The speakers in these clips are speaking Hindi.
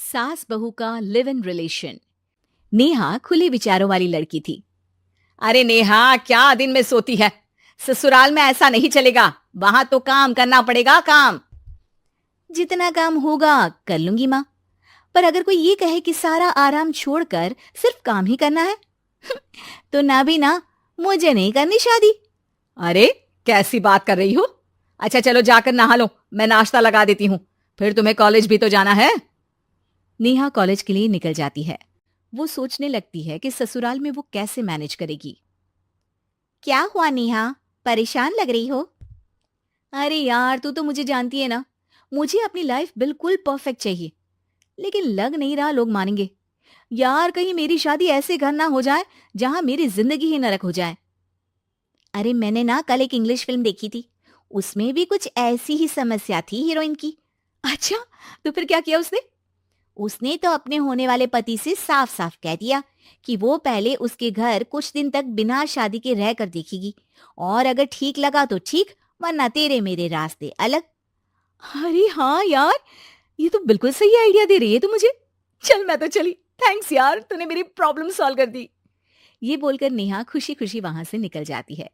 सास बहू का लिव इन रिलेशन। नेहा खुले विचारों वाली लड़की थी। अरे नेहा, क्या दिन में सोती है? ससुराल में ऐसा नहीं चलेगा, वहां तो काम करना पड़ेगा। काम जितना काम होगा कर लूंगी माँ, पर अगर कोई ये कहे कि सारा आराम छोड़कर सिर्फ काम ही करना है तो ना भी ना, मुझे नहीं करनी शादी। अरे कैसी बात कर रही हो? अच्छा चलो जाकर नहा लो, मैं नाश्ता लगा देती हूँ, फिर तुम्हें कॉलेज भी तो जाना है। नेहा कॉलेज के लिए निकल जाती है। वो सोचने लगती है कि ससुराल में वो कैसे मैनेज करेगी। क्या हुआ नेहा, परेशान लग रही हो? अरे यार, तू तो मुझे जानती है ना, मुझे अपनी लाइफ बिल्कुल परफेक्ट चाहिए, लेकिन लग नहीं रहा लोग मानेंगे। यार कहीं मेरी शादी ऐसे घर ना हो जाए जहां मेरी जिंदगी ही नरक हो जाए। अरे मैंने ना कल एक इंग्लिश फिल्म देखी थी, उसमें भी कुछ ऐसी ही समस्या थी हीरोइन की। अच्छा, तो फिर क्या किया उसने? उसने तो अपने होने वाले पति से साफ साफ कह दिया कि वो पहले उसके घर कुछ दिन तक बिना शादी के रह कर देखेगी, और अगर ठीक लगा तो ठीक, वरना तेरे मेरे रास्ते अलग। अरे हाँ यार, ये तो बिल्कुल सही आइडिया दे रही है तू मुझे। चल मैं तो चली, थैंक्स यार, तूने मेरी प्रॉब्लम सॉल्व कर दी। ये बोलकर नेहा खुशी खुशी वहां से निकल जाती है,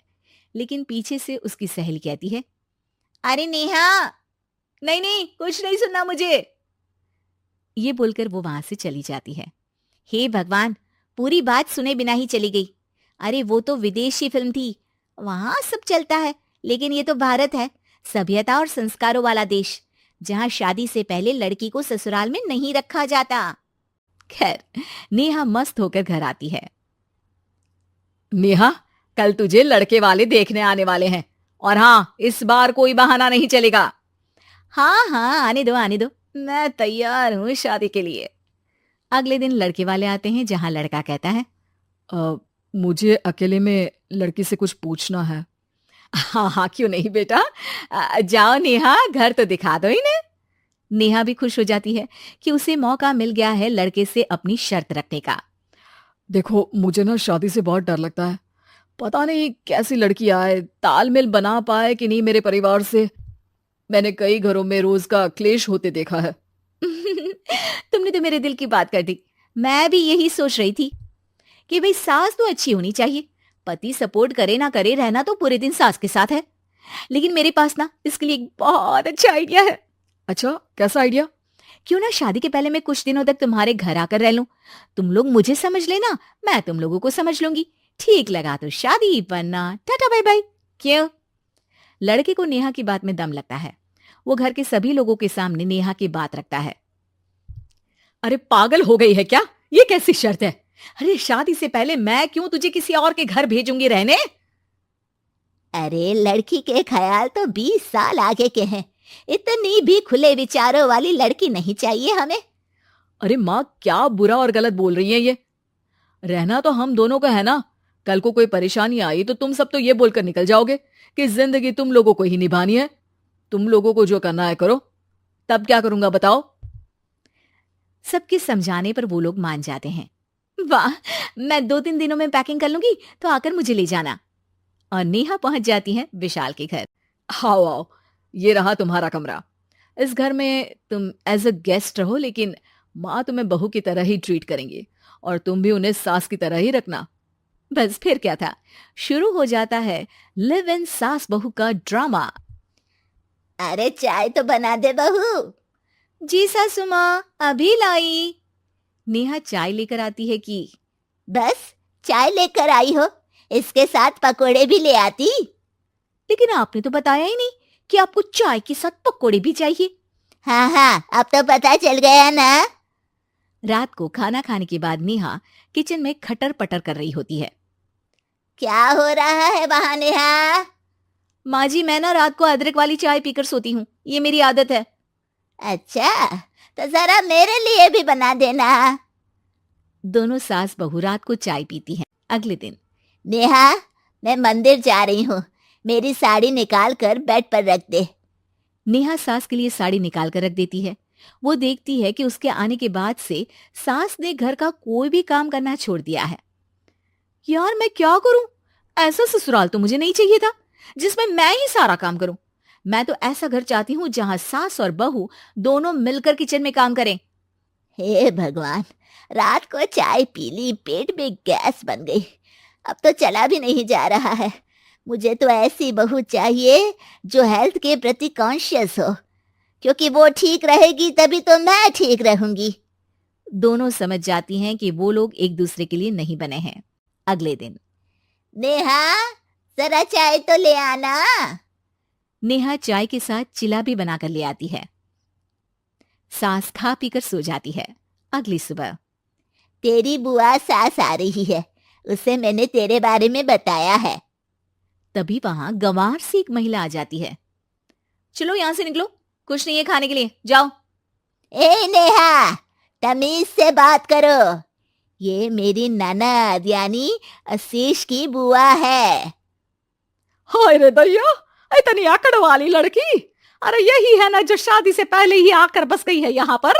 लेकिन पीछे से उसकी सहेली कहती है, अरे नेहा, नहीं नहीं, कुछ नहीं सुनना मुझे। ये बोलकर वो वहां से चली जाती है। हे भगवान, पूरी बात सुने बिना ही चली गई। अरे वो तो विदेशी फिल्म थी, वहां सब चलता है, लेकिन ये तो भारत है, सभ्यता और संस्कारों वाला देश, जहां शादी से पहले लड़की को ससुराल में नहीं रखा जाता। खैर, नेहा मस्त होकर घर आती है। नेहा, कल तुझे लड़के वाले देखने आने वाले हैं, और हाँ, इस बार कोई बहाना नहीं चलेगा। हाँ हाँ, आने दो आने दो, मैं तैयार हूं शादी के लिए। अगले दिन लड़के वाले आते हैं, जहां लड़का कहता है, मुझे अकेले में लड़की से कुछ पूछना है। हाँ हाँ, क्यों नहीं बेटा, जाओ नेहा, घर तो दिखा दो इन्हें। नेहा भी खुश हो जाती है कि उसे मौका मिल गया है लड़के से अपनी शर्त रखने का। देखो, मुझे ना शादी से बहुत डर लगता है। पता नहीं कैसी लड़की आए, तालमेल बना पाए कि नहीं मेरे परिवार से। मैंने कई घरों में रोज का क्लेश होते देखा है। तुमने तो मेरे दिल की बात कर दी। मैं भी यही सोच रही थी कि भाई सास तो अच्छी होनी चाहिए, पति सपोर्ट करे ना करे, रहना तो पूरे दिन सास के साथ है। लेकिन मेरे पास ना इसके लिए एक बहुत अच्छा आइडिया है। अच्छा, कैसा आइडिया? क्यों ना शादी के पहले मैं कुछ दिनों तक तुम्हारे घर आकर रह लूं, तुम लोग मुझे समझ लेना, मैं तुम लोगों को समझ लूंगी। ठीक लगा तो शादी, वरना टाटा बाय बाय। क्यों? लड़के को नेहा की बात में दम लगता है। वो घर के सभी लोगों के सामने नेहा की बात रखता है। अरे पागल हो गई है क्या? ये कैसी शर्त है? अरे शादी से पहले मैं क्यों तुझे किसी और के घर भेजूंगी रहने? अरे लड़की के ख्याल तो 20 साल आगे के हैं, इतनी भी खुले विचारों वाली लड़की नहीं चाहिए हमें। अरे माँ, क्या बुरा और गलत बोल रही है ये? रहना तो हम दोनों का है ना। कल को कोई परेशानी आई तो तुम सब तो ये बोलकर निकल जाओगे कि जिंदगी तुम लोगों को ही निभानी है। तुम लोगों को जो करना है करो, तब क्या करूंगा बताओ? सबके समझाने पर वो लोग मान जाते हैं। वाह, मैं 2-3 दिनों में पैकिंग कर लूंगी, तो आकर मुझे ले जाना। और नेहा पहुंच जाती है विशाल के घर। आओ आओ, ये रहा तुम्हारा कमरा। इस घर में तुम एज अ गेस्ट रहो, लेकिन माँ तुम्हें बहू की तरह ही ट्रीट करेंगी, और तुम भी उन्हें सास की तरह ही रखना। बस फिर क्या था, शुरू हो जाता है लिव इन सास बहू का ड्रामा। अरे चाय तो बना दे बहू। जी सासू माँ, अभी लाई। नेहा चाय लेकर आती है कि बस चाय लेकर आई हो, इसके साथ पकोड़े भी ले आती। लेकिन आपने तो बताया ही नहीं कि आपको चाय के साथ पकोड़े भी चाहिए। हाँ हाँ, अब तो पता चल गया ना। रात को खाना खाने के बाद नेहा किचन में खटर पटर कर रही होती है। क्या हो रहा है वहां नेहा? माँ जी, मैं ना रात को अदरक वाली चाय पीकर सोती हूँ, ये मेरी आदत है। अच्छा, तो जरा मेरे लिए भी बना देना। दोनों सास बहू रात को चाय पीती हैं। अगले दिन, नेहा, मैं मंदिर जा रही हूँ, मेरी साड़ी निकाल कर बेड पर रख दे। नेहा सास के लिए साड़ी निकाल कर रख देती है। वो देखती है कि उसके आने के बाद से सास ने घर का कोई भी काम करना छोड़ दिया है। यार मैं क्या करूं? ऐसा ससुराल तो मुझे नहीं चाहिए था जिसमें मैं ही सारा काम करूं। मैं तो ऐसा घर चाहती हूं जहां सास और बहू दोनों मिलकर किचन में काम करें। हे भगवान, रात को चाय पी ली, पेट में गैस बन गई, अब तो चला भी नहीं जा रहा है। मुझे तो ऐसी बहू चाहिए जो हेल्थ के प्रति कॉन्शियस हो, क्योंकि वो ठीक रहेगी तभी तो मैं ठीक रहूंगी। दोनों समझ जाती हैं कि वो लोग एक दूसरे के लिए नहीं बने हैं। अगले दिन नेहा, जरा चाय तो ले आना। नेहा चाय के साथ चिला भी बनाकर ले आती है। सास खा पीकर सो जाती है। अगली सुबह तेरी बुआ सास आ रही है, उसे मैंने तेरे बारे में बताया है। तभी वहां गंवार सी एक महिला आ जाती है। चलो यहां से निकलो, कुछ नहीं है खाने के लिए, जाओ। ए नेहा, तमीज से बात करो, ये मेरी ननद यानी आशीष की बुआ है। हाय रे दैया, इतनी आकड़ वाली लड़की! अरे यही है ना जो शादी से पहले ही आकर बस गई है यहाँ पर।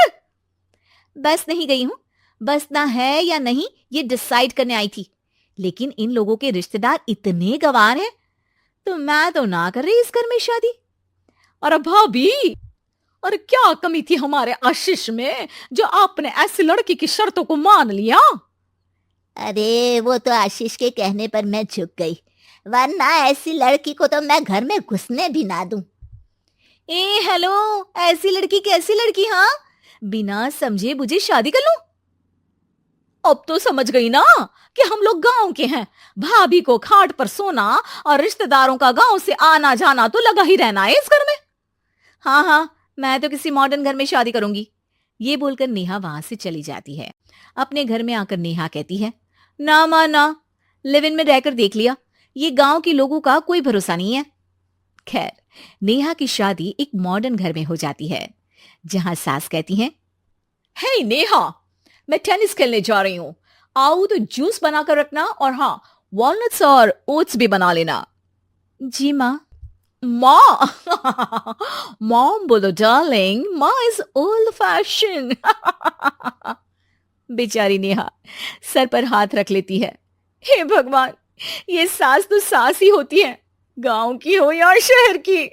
बस नहीं गई हूं, बसना है या नहीं ये डिसाइड करने आई थी, लेकिन इन लोगों के रिश्तेदार इतने गंवार हैं तो मैं तो ना कर रही इस घर में शादी। अरे भाभी, अरे क्या कमी थी हमारे आशीष में जो आपने ऐसी लड़की की शर्तों को मान लिया? अरे वो तो आशीष के कहने पर मैं झुक गई, वरना ऐसी लड़की को तो मैं घर में घुसने भी ना दूं। ए हेलो, ऐसी लड़की कैसी लड़की? हाँ, बिना समझे बुझे शादी कर लूं? अब तो समझ गई ना कि हम लोग गांव के हैं। भाभी को खाट पर सोना और रिश्तेदारों का गांव से आना जाना तो लगा ही रहना है इस घर में। हाँ हाँ, मैं तो किसी मॉडर्न घर में शादी करूंगी। ये बोलकर नेहा वहां से चली जाती है। अपने घर में आकर नेहा कहती है, ना मां ना, लिव इन में रहकर देख लिया, ये गांव के लोगों का कोई भरोसा नहीं है। खैर, नेहा की शादी एक मॉडर्न घर में हो जाती है, जहां सास कहती है, हे नेहा, मैं टेनिस खेलने जा रही हूँ, आओ तो जूस बनाकर रखना, और हाँ, वॉलनट्स और ओट्स भी बना लेना। जी माँ। माँ मॉम बोलो डार्लिंग, माँ इज ओल्ड फैशन। बेचारी नेहा सर पर हाथ रख लेती है। हे भगवान, ये सास तो सास ही होती है, गांव की हो या शहर की।